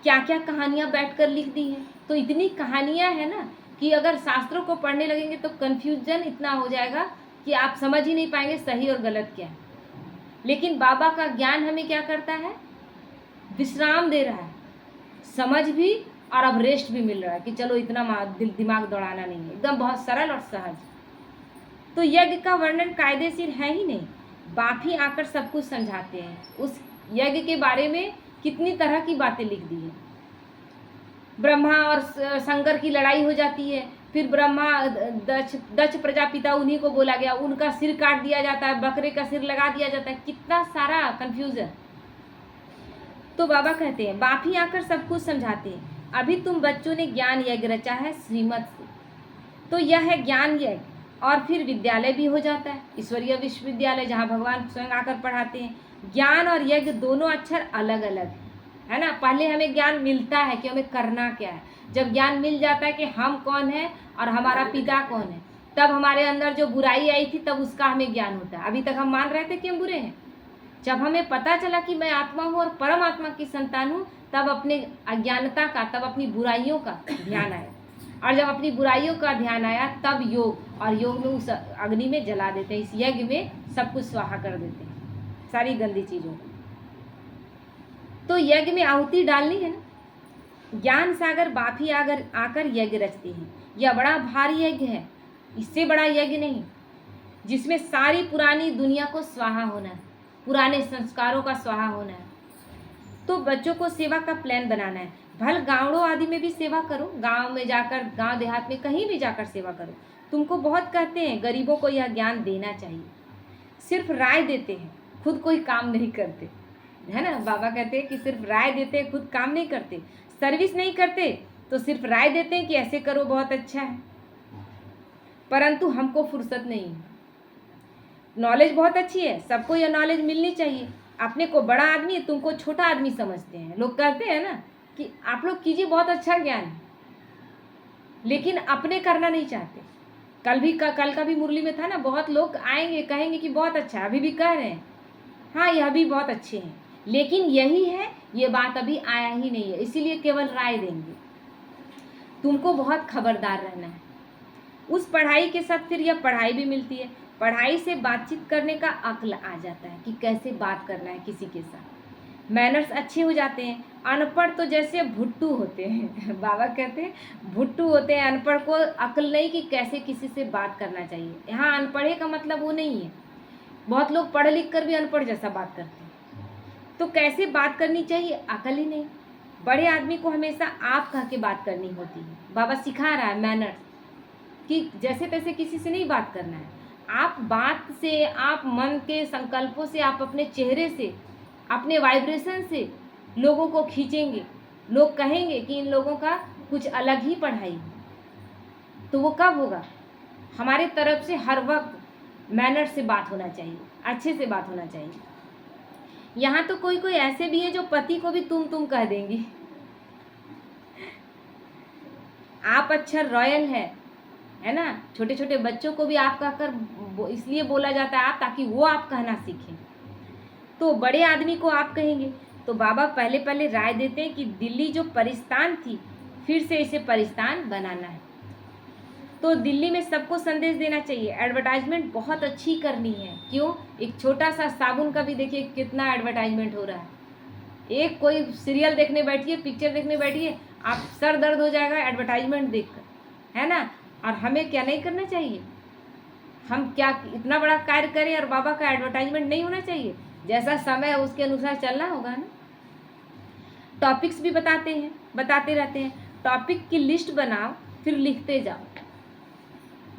क्या क्या कहानियाँ बैठकर लिख दी हैं। तो इतनी कहानियाँ हैं ना कि अगर शास्त्रों को पढ़ने लगेंगे तो कन्फ्यूजन इतना हो जाएगा कि आप समझ ही नहीं पाएंगे सही और गलत क्या है। लेकिन बाबा का ज्ञान हमें क्या करता है, विश्राम दे रहा है, समझ भी और अब रेस्ट भी मिल रहा है कि चलो इतना दिमाग दौड़ाना नहीं है, एकदम बहुत सरल और सहज। तो यज्ञ का वर्णन कायदेशीर है ही नहीं, बाप ही आकर सब कुछ समझाते हैं। उस यज्ञ के बारे में कितनी तरह की बातें लिख दी है। ब्रह्मा और शंकर की लड़ाई हो जाती है, फिर ब्रह्मा दक्ष प्रजापिता उन्हीं को बोला गया, उनका सिर काट दिया जाता है, बकरे का सिर लगा दिया जाता है, कितना सारा कंफ्यूजन। तो बाबा कहते हैं बाप ही आकर सब कुछ समझाते हैं। अभी तुम बच्चों ने ज्ञान यज्ञ रचा है श्रीमत से, तो यह है ज्ञान यज्ञ। और फिर विद्यालय भी हो जाता है, ईश्वरीय विश्वविद्यालय, जहाँ भगवान स्वयं आकर पढ़ाते हैं। ज्ञान और यज्ञ दोनों अक्षर अलग अलग है ना। पहले हमें ज्ञान मिलता है कि हमें करना क्या है। जब ज्ञान मिल जाता है कि हम कौन है और हमारा पिता कौन है, तब हमारे अंदर जो बुराई आई थी तब उसका हमें ज्ञान होता है। अभी तक हम मान रहे थे कि हम बुरे हैं। जब हमें पता चला कि मैं आत्मा हूँ और परमात्मा की संतान हूँ, तब अपने अज्ञानता का, तब अपनी बुराइयों का ध्यान आया। और जब अपनी बुराइयों का ध्यान आया तब योग, और योग में उस अग्नि में जला देते हैं, इस यज्ञ में सब कुछ स्वाहा कर देते हैं, सारी गंदी चीज़ों को। तो यज्ञ में आहुति डालनी है ना। ज्ञान सागर बाप ही आकर यज्ञ रचते हैं। यह बड़ा भारी यज्ञ है, इससे बड़ा यज्ञ नहीं, जिसमें सारी पुरानी दुनिया को स्वाहा होना है, पुराने संस्कारों का स्वाहा होना है। तो बच्चों को सेवा का प्लान बनाना है। भल गाँवों आदि में भी सेवा करो, गांव में जाकर, गांव देहात में कहीं भी जाकर सेवा करो। तुमको बहुत कहते हैं गरीबों को यह ज्ञान देना चाहिए, सिर्फ राय देते हैं, खुद कोई काम नहीं करते, है ना। बाबा कहते हैं कि सिर्फ राय देते हैं, खुद काम नहीं करते, सर्विस नहीं करते, तो सिर्फ राय देते हैं कि ऐसे करो बहुत अच्छा है, परंतु हमको फुर्सत नहीं है। नॉलेज बहुत अच्छी है, सबको यह नॉलेज मिलनी चाहिए। अपने को बड़ा आदमी, तुमको छोटा आदमी समझते हैं लोग। कहते हैं ना कि आप लोग कीजिए, बहुत अच्छा ज्ञान है, लेकिन अपने करना नहीं चाहते। कल का भी मुरली में था ना, बहुत लोग आएंगे कहेंगे कि बहुत अच्छा है, अभी भी कह रहे हैं हाँ यह भी बहुत अच्छे हैं, लेकिन यही है, ये बात अभी आया ही नहीं है, इसीलिए केवल राय देंगे। तुमको बहुत खबरदार रहना है। उस पढ़ाई के साथ फिर यह पढ़ाई भी मिलती है। पढ़ाई से बातचीत करने का अक्ल आ जाता है कि कैसे बात करना है किसी के साथ, मैनर्स अच्छे हो जाते हैं। अनपढ़ तो जैसे भुट्टू होते हैं बाबा कहते हैं भुट्टू होते हैं, अनपढ़ को अक्ल नहीं कि कैसे किसी से बात करना चाहिए। यहाँ अनपढ़े का मतलब वो नहीं है, बहुत लोग पढ़ लिख कर भी अनपढ़ जैसा बात करते हैं। तो कैसे बात करनी चाहिए, अकल ही नहीं। बड़े आदमी को हमेशा आप कह के बात करनी होती है। बाबा सिखा रहा है मैनर्स, कि जैसे तैसे किसी से नहीं बात करना है। आप बात से, आप मन के संकल्पों से, आप अपने चेहरे से, अपने वाइब्रेशन से लोगों को खींचेंगे। लोग कहेंगे कि इन लोगों का कुछ अलग ही पढ़ाई है। तो वो कब होगा, हमारे तरफ से हर वक्त मैनर से बात होना चाहिए, अच्छे से बात होना चाहिए। यहाँ तो कोई कोई ऐसे भी है जो पति को भी तुम कह देंगी। आप अक्षर रॉयल है ना। छोटे छोटे बच्चों को भी आप कहकर इसलिए बोला जाता है आप, ताकि वो आप कहना सीखें। तो बड़े आदमी को आप कहेंगे। तो बाबा पहले पहले राय देते हैं कि दिल्ली जो परिस्तान थी, फिर से इसे परिस्तान बनाना है। तो दिल्ली में सबको संदेश देना चाहिए, एडवर्टाइजमेंट बहुत अच्छी करनी है। क्यों, एक छोटा सा साबुन का भी देखिए कितना एडवर्टाइजमेंट हो रहा है। एक कोई सीरियल देखने बैठिए, पिक्चर देखने बैठिए, आप सर दर्द हो जाएगा एडवर्टाइजमेंट देखकर, है ना। और हमें क्या नहीं करना चाहिए, हम क्या इतना बड़ा कार्य करें और बाबा का एडवर्टाइजमेंट नहीं होना चाहिए। जैसा समय है उसके अनुसार चलना होगा ना। टॉपिक्स भी बताते रहते हैं। टॉपिक की लिस्ट बनाओ, फिर लिखते जाओ।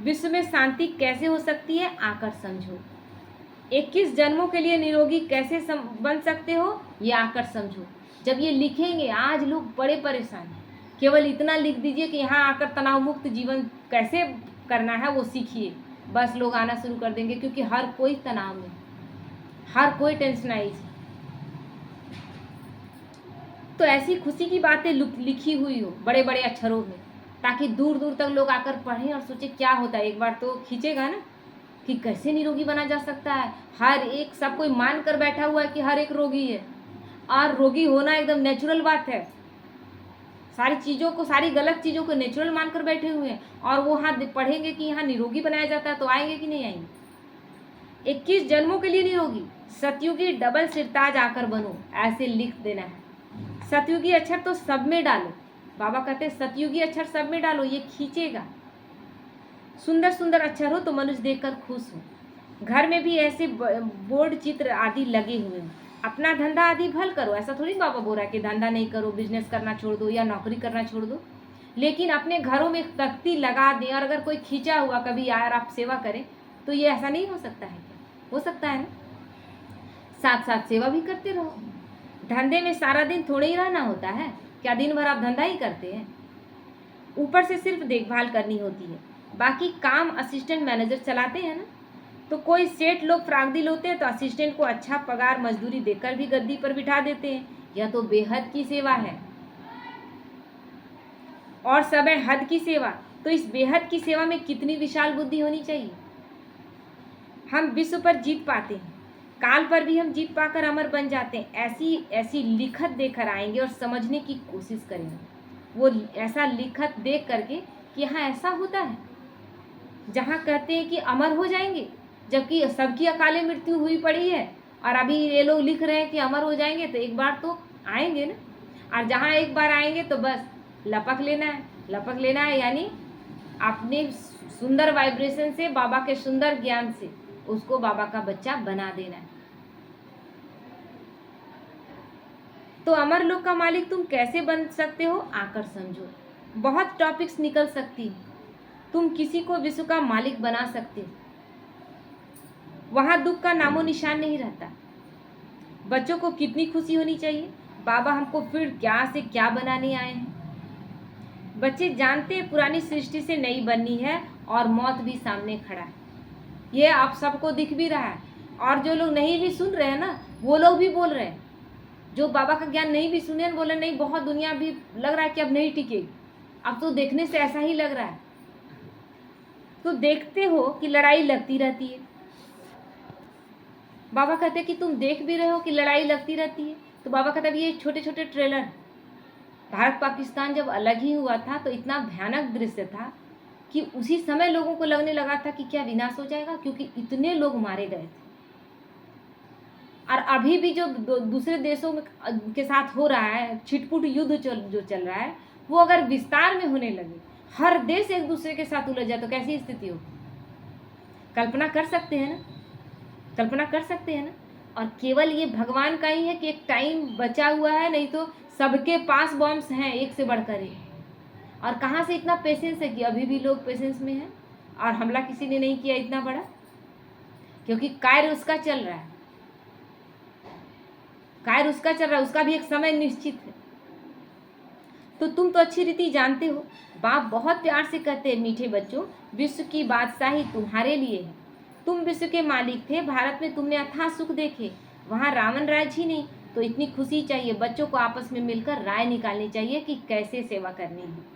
विश्व में शांति कैसे हो सकती है, आकर समझो। 21 जन्मों के लिए निरोगी कैसे बन सकते हो, ये आकर समझो। जब ये लिखेंगे, आज लोग बड़े परेशान हैं, केवल इतना लिख दीजिए कि यहाँ आकर तनाव मुक्त जीवन कैसे करना है वो सीखिए, बस लोग आना शुरू कर देंगे। क्योंकि हर कोई तनाव में, हर कोई टेंशनाइज। तो ऐसी खुशी की बातें लिखी हुई हो बड़े बड़े अक्षरों में, ताकि दूर दूर तक लोग आकर पढ़ें और सोचे क्या होता है। एक बार तो खींचेगा ना कि कैसे निरोगी बना जा सकता है। हर एक, सब कोई मान कर बैठा हुआ है कि हर एक रोगी है, और रोगी होना एकदम नेचुरल बात है। सारी चीज़ों को, सारी गलत चीज़ों को नेचुरल मानकर बैठे हुए हैं, और वो हाँ पढ़ेंगे कि यहाँ निरोगी बनाया जाता है, तो आएंगे कि नहीं आएंगे। 21 जन्मों के लिए निरोगी, सतयुगी डबल सिरताज आकर बनो, ऐसे लिख देना है। सतयुगी अक्षर तो सब में डालो, बाबा कहते हैं सतयुगी अक्षर सब में डालो, ये खींचेगा। सुंदर सुंदर अक्षर हो तो मनुष्य देखकर खुश हो। घर में भी ऐसे बोर्ड चित्र आदि लगे हुए हैं। अपना धंधा आदि भल करो, ऐसा थोड़ी बाबा बोल रहा है कि धंधा नहीं करो, बिजनेस करना छोड़ दो या नौकरी करना छोड़ दो। लेकिन अपने घरों में एक तख्ती लगा दें, और अगर कोई खींचा हुआ कभी आए और आप सेवा करें, तो ये ऐसा नहीं हो सकता है क्या? हो सकता है ना। साथ साथ सेवा भी करते रहो। धंधे में सारा दिन थोड़े ही रहना होता है, क्या दिन भर आप धंधा ही करते हैं? ऊपर से सिर्फ देखभाल करनी होती है, बाकी काम असिस्टेंट मैनेजर चलाते हैं ना। तो कोई सेठ लोग फ्रागदिल होते हैं तो असिस्टेंट को अच्छा पगार मजदूरी देकर भी गद्दी पर बिठा देते हैं। यह तो बेहद की सेवा है, और सब है हद की सेवा। तो इस बेहद की सेवा में कितनी विशाल बुद्धि होनी चाहिए। हम विश्व पर जीत पाते हैं, काल पर भी हम जीत पाकर अमर बन जाते हैं। ऐसी ऐसी लिखत देकर आएंगे और समझने की कोशिश करेंगे। वो ऐसा लिखत देख करके कि यहाँ ऐसा होता है, जहाँ कहते हैं कि अमर हो जाएंगे, जबकि सबकी अकाले मृत्यु हुई पड़ी है, और अभी ये लोग लिख रहे हैं कि अमर हो जाएंगे। तो एक बार तो आएंगे ना, और जहाँ एक बार आएंगे तो बस लपक लेना है, यानी अपने सुंदर वाइब्रेशन से, बाबा के सुंदर ज्ञान से उसको बाबा का बच्चा बना देना है। तो अमर लोक का मालिक तुम कैसे बन सकते हो, आकर समझो। बहुत टॉपिक्स निकल सकती, तुम किसी को विश्व का मालिक बना सकते हो। वहां दुख का नामो निशान नहीं रहता। बच्चों को कितनी खुशी होनी चाहिए, बाबा हमको फिर क्या से क्या बनाने आए हैं। बच्चे जानते हैं पुरानी सृष्टि से नई बननी है और मौत भी सामने खड़ा है। ये आप सबको दिख भी रहा है। और जो लोग नहीं भी सुन रहे हैं ना, वो लोग भी बोल रहे हैं। जो बाबा का ज्ञान नहीं भी सुने, बोले नहीं बहुत दुनिया भी लग रहा है कि अब नहीं टिकेगी। अब तो देखने से ऐसा ही लग रहा है। तो देखते हो कि लड़ाई लगती रहती है। बाबा कहते हैं कि तुम देख भी रहे हो कि लड़ाई लगती रहती है। तो बाबा कहते हैं ये छोटे छोटे ट्रेलर, भारत पाकिस्तान जब अलग ही हुआ था तो इतना भयानक दृश्य था कि उसी समय लोगों को लगने लगा था कि क्या विनाश हो जाएगा, क्योंकि इतने लोग मारे गए थे। और अभी भी जो दूसरे देशों में के साथ हो रहा है छिटपुट युद्ध जो चल रहा है, वो अगर विस्तार में होने लगे, हर देश एक दूसरे के साथ उलझ जाए तो कैसी स्थिति हो। कल्पना कर सकते हैं ना, कल्पना कर सकते हैं ना। और केवल ये भगवान का ही है कि एक टाइम बचा हुआ है, नहीं तो सबके पास बॉम्ब्स हैं एक से बढ़कर एक। और कहाँ से इतना पेशेंस है कि अभी भी लोग पेशेंस में हैं और हमला किसी ने नहीं किया इतना बड़ा, क्योंकि कार्य उसका चल रहा है। कार्य उसका चल रहा है, उसका भी एक समय निश्चित है। तो तुम तो अच्छी रीति जानते हो, बाप बहुत प्यार से कहते हैं, मीठे बच्चों विश्व की बादशाही तुम्हारे लिए है। तुम विश्व के मालिक थे, भारत में तुमने अथाह सुख देखे, वहाँ रावण राज ही नहीं। तो इतनी खुशी चाहिए, बच्चों को आपस में मिलकर राय निकालनी चाहिए कि कैसे सेवा करनी है।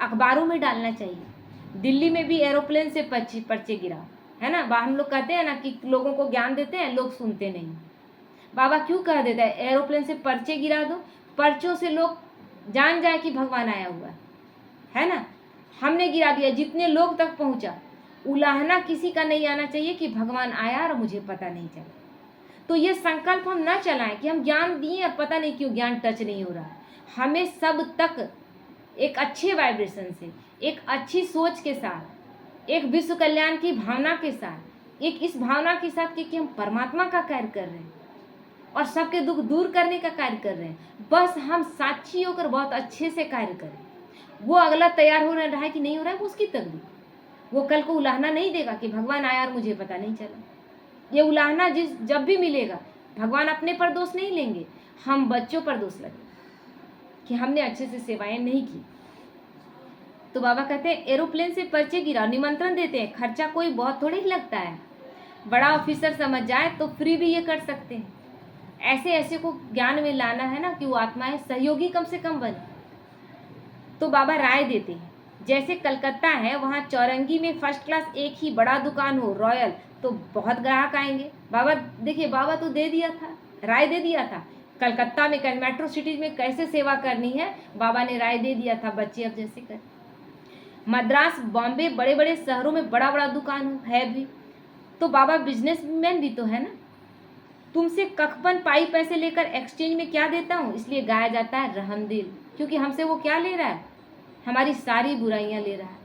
अखबारों में डालना चाहिए। दिल्ली में भी एरोप्लेन से पर्चे गिरा है ना। हम लोग कहते हैं ना कि लोगों को ज्ञान देते हैं, लोग सुनते नहीं। बाबा क्यों कह देता है एरोप्लेन से पर्चे गिरा दो, पर्चों से लोग जान जाए कि भगवान आया हुआ है ना। हमने गिरा दिया, जितने लोग तक पहुंचा। उलाहना किसी का नहीं आना चाहिए कि भगवान आया और मुझे पता नहीं चला। तो ये संकल्प हम ना चलाएं कि हम ज्ञान दिए और पता नहीं क्यों ज्ञान टच नहीं हो रहा है। हमें सब तक एक अच्छे वाइब्रेशन से, एक अच्छी सोच के साथ, एक विश्व कल्याण की भावना के साथ, एक इस भावना के साथ कि हम परमात्मा का कार्य कर रहे हैं और सबके दुख दूर करने का कार्य कर रहे हैं। बस हम साक्षी होकर बहुत अच्छे से कार्य करें। वो अगला तैयार हो रहा है कि नहीं हो रहा है, वो उसकी तकलीफ। वो कल को उलाहना नहीं देगा कि भगवान आया और मुझे पता नहीं चला। ये उलाहना जब भी मिलेगा, भगवान अपने पर दोष नहीं लेंगे, हम बच्चों पर दोष लगेंगे कि हमने अच्छे से सेवाएं नहीं की। तो बाबा कहते हैं एरोप्लेन से पर्चे गिरा, निमंत्रण देते हैं, खर्चा कोई बहुत थोड़ी ही लगता है। बड़ा ऑफिसर समझ जाए तो फ्री भी ये कर सकते हैं। ऐसे ऐसे को ज्ञान में लाना है ना कि वो आत्माएं सहयोगी कम से कम बने। तो बाबा राय देते हैं, जैसे कलकत्ता है, वहाँ चौरंगी में फर्स्ट क्लास एक ही बड़ा दुकान हो रॉयल, तो बहुत ग्राहक आएंगे। बाबा देखिए, बाबा तो दे दिया था, राय दे दिया था। कलकत्ता में मेट्रो सिटीज में कैसे सेवा करनी है, बाबा ने राय दे दिया था। बच्चे अब जैसे कर, मद्रास बॉम्बे बड़े बड़े शहरों में बड़ा बड़ा दुकान है भी, तो बाबा बिजनेसमैन भी तो है ना। तुमसे कखपन पाई पैसे लेकर एक्सचेंज में क्या देता हूँ, इसलिए गाया जाता है रहमदिल, क्योंकि हमसे वो क्या ले रहा है, हमारी सारी बुराइयां ले रहा है।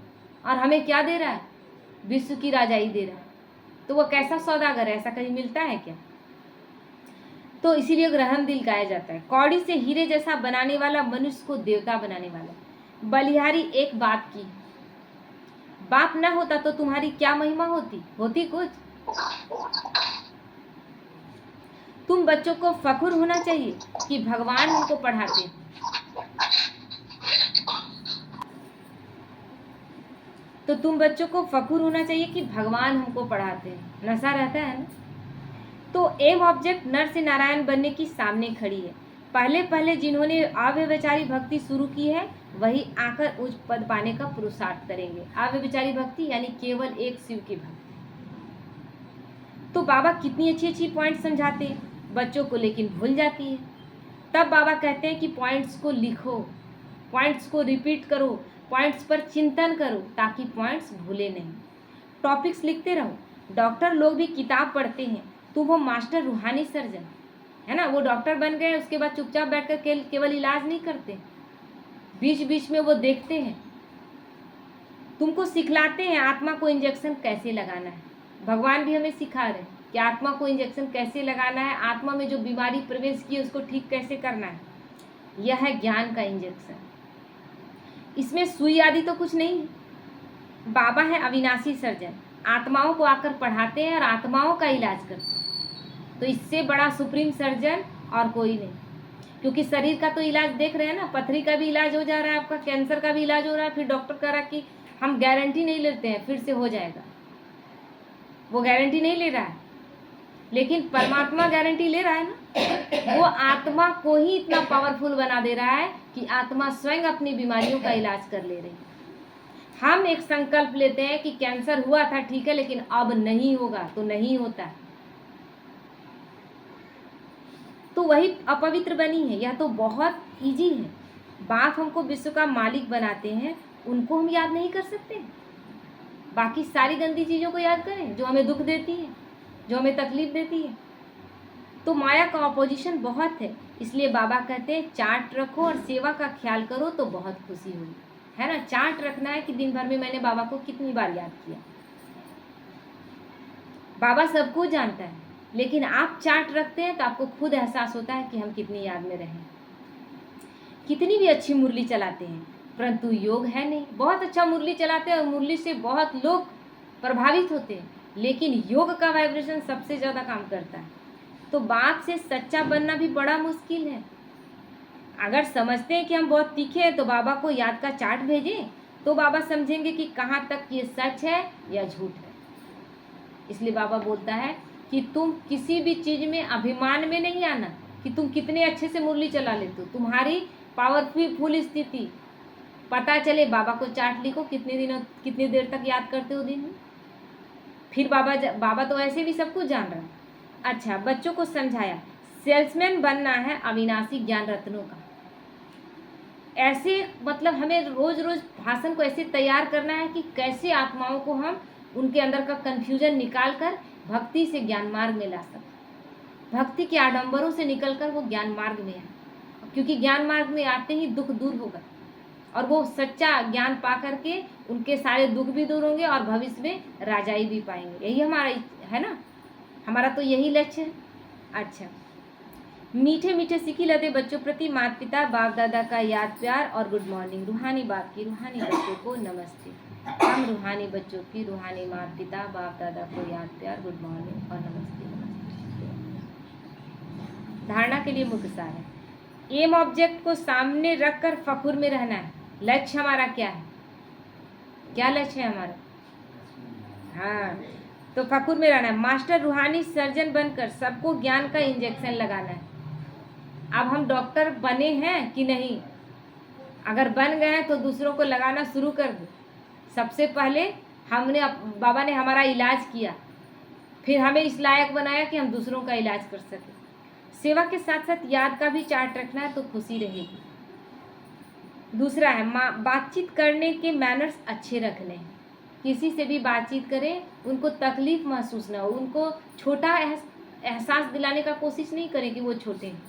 और हमें क्या दे रहा है, विश्व की राजाई दे रहा है। तो वो कैसा सौदागर है, ऐसा कहीं मिलता है क्या। तो इसीलिए रहमदिल गाया जाता है। कौड़ी से हीरे जैसा बनाने वाला मनुष्य को देवता बनाने वाला। बलिहारी एक बाप की, बाप ना होता तो तुम्हारी क्या महिमा होती कुछ। तुम बच्चों को फख्र होना चाहिए कि भगवान हमको पढ़ाते हैं। तो तुम बच्चों को फख्र होना चाहिए कि भगवान हमको पढ़ाते हैं। नशा रहता है ना। तो एम ऑब्जेक्ट नर से नारायण बनने की सामने खड़ी है। पहले पहले जिन्होंने अव्यभिचारी भक्ति शुरू की है, वही आकर उच्च पद पाने का पुरुषार्थ करेंगे। अव्यभिचारी भक्ति यानी केवल एक शिव की भक्ति। तो बाबा कितनी अच्छी अच्छी पॉइंट समझाते हैं बच्चों को, लेकिन भूल जाती है। तब बाबा कहते हैं कि पॉइंट्स को लिखो, पॉइंट्स को रिपीट करो, पॉइंट्स पर चिंतन करो, ताकि पॉइंट्स भूले नहीं। टॉपिक्स लिखते रहो। डॉक्टर लोग भी किताब पढ़ते हैं, तुम हो मास्टर रूहानी सर्जन, है ना। वो डॉक्टर बन गए, उसके बाद चुपचाप बैठकर केवल इलाज नहीं करते, बीच बीच में वो देखते हैं, तुमको सिखलाते हैं आत्मा को इंजेक्शन कैसे लगाना है। भगवान भी हमें सिखा रहे हैं। कि आत्मा को इंजेक्शन कैसे लगाना है, आत्मा में जो बीमारी प्रवेश की है उसको ठीक कैसे करना है। यह है ज्ञान का इंजेक्शन। इसमें सुई आदि तो कुछ नहीं है। बाबा है अविनाशी सर्जन, आत्माओं को आकर पढ़ाते हैं और आत्माओं का इलाज करते हैं। तो इससे बड़ा सुप्रीम सर्जन और कोई नहीं। क्योंकि शरीर का तो इलाज देख रहे हैं ना, पथरी का भी इलाज हो जा रहा है, आपका कैंसर का भी इलाज हो रहा है। फिर डॉक्टर कह रहा है कि हम गारंटी नहीं लेते हैं फिर से हो जाएगा, वो गारंटी नहीं ले रहा है। लेकिन परमात्मा गारंटी ले रहा है ना। वो आत्मा को ही इतना पावरफुल बना दे रहा है कि आत्मा स्वयं अपनी बीमारियों का इलाज कर ले रही है। हम एक संकल्प लेते हैं कि कैंसर हुआ था ठीक है, लेकिन अब नहीं होगा, तो नहीं होता है, तो वही अपवित्र बनी है। यह तो बहुत इजी है। बाप हमको विश्व का मालिक बनाते हैं, उनको हम याद नहीं कर सकते। बाकी सारी गंदी चीज़ों को याद करें जो हमें दुख देती है, जो हमें तकलीफ देती है। तो माया का ऑपोजिशन बहुत है। इसलिए बाबा कहते हैं चार्ट रखो और सेवा का ख्याल करो तो बहुत खुशी होगी, है ना। चार्ट रखना है कि दिन भर में मैंने बाबा को कितनी बार याद किया। बाबा सबको जानता है, लेकिन आप चार्ट रखते हैं तो आपको खुद एहसास होता है कि हम कितनी याद में रहें। कितनी भी अच्छी मुरली चलाते हैं परंतु योग है नहीं। बहुत अच्छा मुरली चलाते हैं और मुरली से बहुत लोग प्रभावित होते हैं, लेकिन योग का वाइब्रेशन सबसे ज़्यादा काम करता है। तो बाप से सच्चा बनना भी बड़ा मुश्किल है। अगर समझते हैं कि हम बहुत तीखे हैं तो बाबा को याद का चार्ट भेजें, तो बाबा समझेंगे कि कहाँ तक ये सच है या झूठ है। इसलिए बाबा बोलता है कि तुम किसी भी चीज़ में अभिमान में नहीं आना कि तुम कितने अच्छे से मुरली चला लेते हो। तुम्हारी पावरफुल स्थिति पता चले, बाबा को चार्ट लिखो कितनी देर तक याद करते हो दिन में। फिर बाबा तो ऐसे भी सब कुछ जान रहा है। अच्छा, बच्चों को समझाया सेल्समैन बनना है अविनाशी ज्ञान रत्नों का। ऐसे मतलब हमें रोज रोज भाषण को ऐसे तैयार करना है कि कैसे आत्माओं को हम उनके अंदर का कन्फ्यूजन निकाल कर भक्ति से ज्ञान मार्ग में ला सकते। भक्ति के आडंबरों से निकलकर वो ज्ञान मार्ग में आए, क्योंकि ज्ञान मार्ग में आते ही दुख दूर होगा और वो सच्चा ज्ञान पा करके उनके सारे दुख भी दूर होंगे और भविष्य में राजाई भी पाएंगे। यही हमारा है ना, हमारा तो यही लक्ष्य है। अच्छा, मीठे मीठे सीखी लदे बच्चों प्रति माता पिता बाप दादा का याद प्यार और गुड मॉर्निंग। रूहानी बाप की रूहानी बच्चों को नमस्ते। हम रूहानी बच्चों की रूहानी माता पिता बाप दादा को याद प्यार गुड मॉर्निंग और नमस्ते। धारणा के लिए मुख्य सार है, एम ऑब्जेक्ट को सामने रखकर फखुर में रहना है। लक्ष्य हमारा क्या है, क्या लक्ष्य है हमारा? हाँ, तो फखुर में रहना है। मास्टर रूहानी सर्जन बनकर सबको ज्ञान का इंजेक्शन लगाना है। अब हम डॉक्टर बने हैं कि नहीं? अगर बन गए हैं तो दूसरों को लगाना शुरू कर दो। सबसे पहले बाबा ने हमारा इलाज किया, फिर हमें इस लायक बनाया कि हम दूसरों का इलाज कर सकें। सेवा के साथ साथ याद का भी चार्ट रखना है तो खुशी रहेगी। दूसरा है बातचीत करने के मैनर्स अच्छे रखने हैं। किसी से भी बातचीत करें, उनको तकलीफ महसूस ना हो, उनको छोटा एहसास दिलाने का कोशिश नहीं करें कि वो छोटे हैं।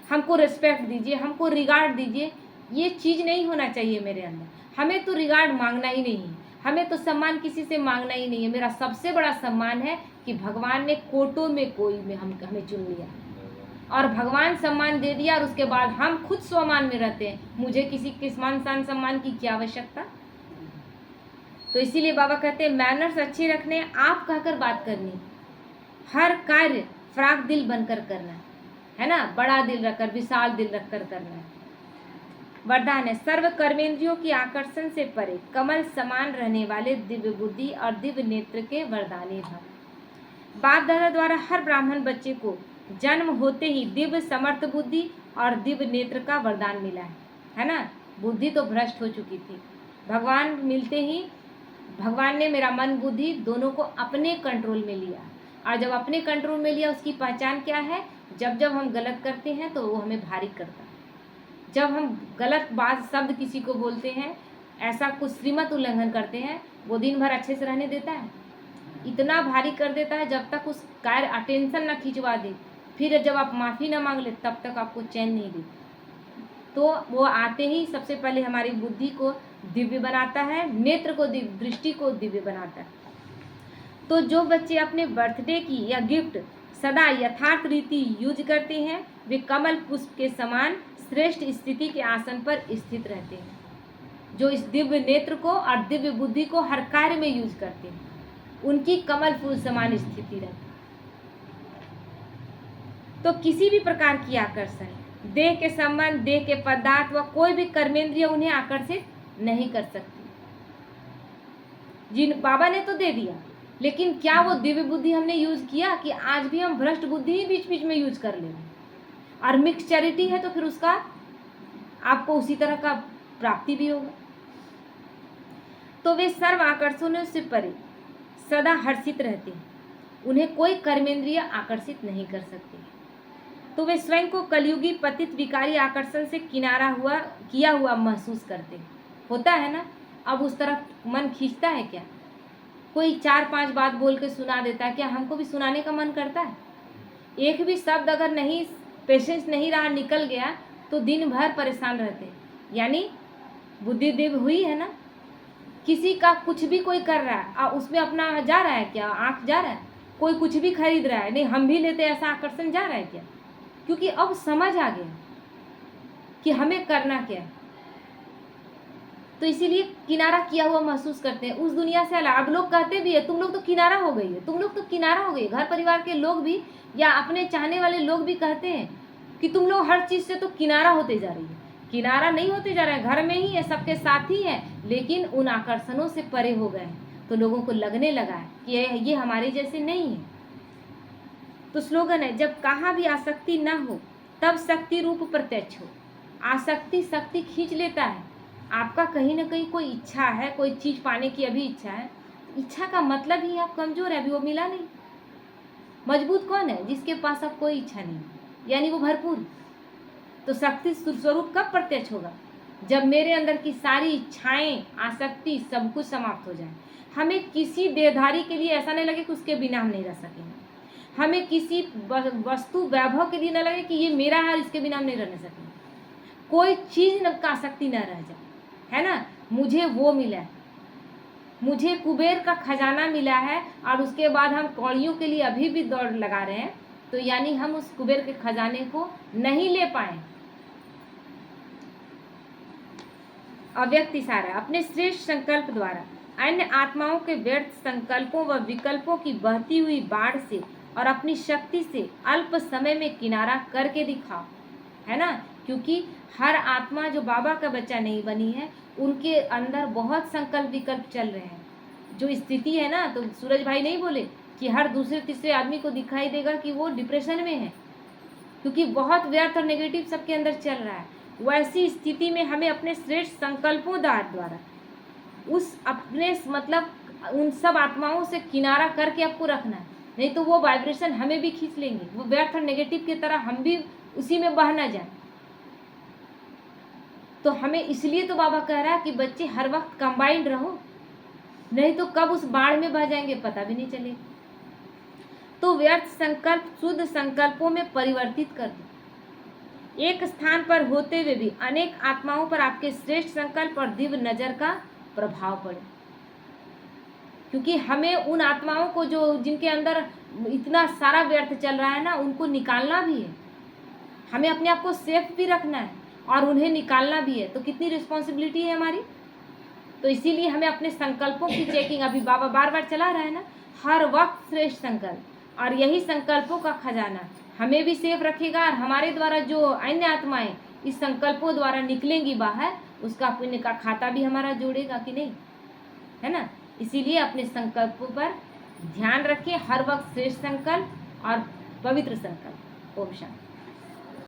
हमको रिस्पेक्ट दीजिए, हमको रिगार्ड दीजिए, ये चीज़ नहीं होना चाहिए मेरे अंदर। हमें तो रिगार्ड मांगना ही नहीं है, हमें तो सम्मान किसी से मांगना ही नहीं है। मेरा सबसे बड़ा सम्मान है कि भगवान ने कोटों में कोई में हमें चुन लिया और भगवान सम्मान दे दिया, और उसके बाद हम खुद स्वमान में रहते हैं। मुझे किसी के मान सम्मान की क्या आवश्यकता? तो इसीलिए बाबा कहते हैं मैनर्स अच्छे रखने, आप कहकर बात करनी, हर कार्य फ्राक दिल बनकर करना है ना, बड़ा दिल रखकर, विशाल दिल रखकर करना है। वरदान है सर्व कर्मेंद्रियों की आकर्षण से परे कमल समान रहने वाले दिव्य बुद्धि और दिव्य नेत्र के वरदानी भव। बाप दादा द्वारा हर ब्राह्मण बच्चे को जन्म होते ही दिव्य समर्थ बुद्धि और दिव्य नेत्र का वरदान मिला है ना। बुद्धि तो भ्रष्ट हो चुकी थी, भगवान मिलते ही भगवान ने मेरा मन बुद्धि दोनों को अपने कंट्रोल में लिया। और जब अपने कंट्रोल में लिया, उसकी पहचान क्या है? जब जब हम गलत करते हैं तो वो हमें भारी करता है। जब हम गलत बात शब्द किसी को बोलते हैं, ऐसा कुछ श्रीमत उल्लंघन करते हैं, वो दिन भर अच्छे से रहने देता है? इतना भारी कर देता है जब तक उस कार्य अटेंशन ना खिंचवा दे। फिर जब आप माफ़ी ना मांग ले तब तक आपको चैन नहीं देता। तो वो आते ही सबसे पहले हमारी बुद्धि को दिव्य बनाता है, नेत्र को दिव्य, दृष्टि को दिव्य बनाता है। तो जो बच्चे अपने बर्थडे की या गिफ्ट सदा यथार्थ रीति यूज करते हैं वे कमल पुष्प के समान श्रेष्ठ स्थिति के आसन पर स्थित रहते हैं। जो इस दिव्य नेत्र को और दिव्य बुद्धि को हर कार्य में यूज करते हैं उनकी कमल फूल समान स्थिति रहती है। तो किसी भी प्रकार की आकर्षण, देह के संबंध, देह के पदार्थ व कोई भी कर्मेंद्रिय उन्हें आकर्षित नहीं कर सकती। जिन बाबा ने तो दे दिया, लेकिन क्या वो दिव्य बुद्धि हमने यूज किया कि आज भी हम भ्रष्ट बुद्धि ही बीच बीच में यूज कर ले। और मिक्स चैरिटी है तो फिर उसका आपको उसी तरह का प्राप्ति भी होगा। तो वे सर्व आकर्षणों से परे सदा हर्षित रहते हैं, उन्हें कोई कर्मेंद्रिय आकर्षित नहीं कर सकते। तो वे स्वयं को कलयुगी पतित विकारी आकर्षण से किया हुआ महसूस करते हैं। होता है ना, अब उस तरफ मन खींचता है क्या? कोई 4-5 बात बोल के सुना देता है, क्या हमको भी सुनाने का मन करता है? एक भी शब्द अगर नहीं, पेशेंस नहीं रहा, निकल गया तो दिन भर परेशान रहते हैं। यानी बुद्धि दिव्य हुई है ना। किसी का कुछ भी कोई कर रहा है और उसमें अपना जा रहा है क्या? आँख जा रहा है? कोई कुछ भी खरीद रहा है, नहीं हम भी लेते, ऐसा आकर्षण जा रहा है क्या? क्योंकि अब समझ आ गया कि हमें करना क्या है। तो इसीलिए किनारा किया हुआ महसूस करते हैं, उस दुनिया से अलग। अब लोग कहते भी है तुम लोग तो किनारा हो गई है, तुम लोग तो किनारा हो गई। घर परिवार के लोग भी या अपने चाहने वाले लोग भी कहते हैं कि तुम लोग हर चीज़ से तो किनारा होते जा रही है। किनारा नहीं होते जा रहा है, घर में ही है, सबके साथ ही है, लेकिन उन आकर्षणों से परे हो गए हैं। तो लोगों को लगने लगा है कि ये हमारे जैसे नहीं है। तो स्लोगन है, जब कहाँ भी आसक्ति न हो तब शक्ति रूप प्रत्यक्ष हो। आसक्ति शक्ति खींच लेता है। आपका कहीं ना कहीं कोई इच्छा है, कोई चीज़ पाने की अभी इच्छा है, इच्छा का मतलब ही आप कमज़ोर है, अभी वो मिला नहीं। मजबूत कौन है? जिसके पास अब कोई इच्छा नहीं, यानी वो भरपूर। तो शक्ति स्वरूप कब प्रत्यक्ष होगा? जब मेरे अंदर की सारी इच्छाएं, आसक्ति, सब कुछ समाप्त हो जाए। हमें किसी देहधारी के लिए ऐसा नहीं लगे कि उसके बिना हम नहीं रह सकेंगे। हमें किसी वस्तु वैभव के लिए न लगे कि ये मेरा है, इसके बिना हम नहीं रह सकेंगे। कोई चीज़ का आसक्ति न रह जाए, है ना। मुझे वो मिला है, मुझे कुबेर का खजाना मिला है, और उसके बाद हम कौड़ियों के लिए अभी भी दौड़ लगा रहे हैं, तो यानी हम उस कुबेर के खजाने को नहीं ले पाए। अव्यक्त इशारा, अपने श्रेष्ठ संकल्प द्वारा अन्य आत्माओं के व्यर्थ संकल्पों व विकल्पों की बहती हुई बाढ़ से और अपनी शक्ति से अल्प समय में किनारा करके दिखाओ, है ना। क्योंकि हर आत्मा जो बाबा का बच्चा नहीं बनी है, उनके अंदर बहुत संकल्प विकल्प चल रहे हैं। जो स्थिति है ना, तो सूरज भाई नहीं बोले कि हर दूसरे तीसरे आदमी को दिखाई देगा कि वो डिप्रेशन में है, क्योंकि बहुत व्यर्थ और नेगेटिव सबके अंदर चल रहा है। वैसी स्थिति में हमें अपने श्रेष्ठ संकल्पों द्वारा उस अपने मतलब उन सब आत्माओं से किनारा करके आपको रखना है, नहीं तो वो वाइब्रेशन हमें भी खींच लेंगे। वो व्यर्थ और नेगेटिव की तरह हम भी उसी में बह ना जाए। तो हमें इसलिए तो बाबा कह रहा है कि बच्चे हर वक्त कंबाइंड रहो, नहीं तो कब उस बाढ़ में बह जाएंगे पता भी नहीं चलेगा। तो व्यर्थ संकल्प शुद्ध संकल्पों में परिवर्तित कर दो। एक स्थान पर होते हुए भी अनेक आत्माओं पर आपके श्रेष्ठ संकल्प और दिव्य नजर का प्रभाव पड़े। क्योंकि हमें उन आत्माओं को जो जिनके अंदर इतना सारा व्यर्थ चल रहा है ना, उनको निकालना भी है। हमें अपने आप को सेफ भी रखना है और उन्हें निकालना भी है। तो कितनी रिस्पॉन्सिबिलिटी है हमारी। तो इसीलिए हमें अपने संकल्पों की चेकिंग, अभी बाबा बार बार चला रहा है ना, हर वक्त श्रेष्ठ संकल्प, और यही संकल्पों का खजाना हमें भी सेफ रखेगा। और हमारे द्वारा जो अन्य आत्माएं इस संकल्पों द्वारा निकलेंगी बाहर, उसका पुण्य का खाता भी हमारा जोड़ेगा कि नहीं, है ना। इसीलिए अपने संकल्पों पर ध्यान रखें, हर वक्त श्रेष्ठ संकल्प और पवित्र संकल्प। ओम शांति।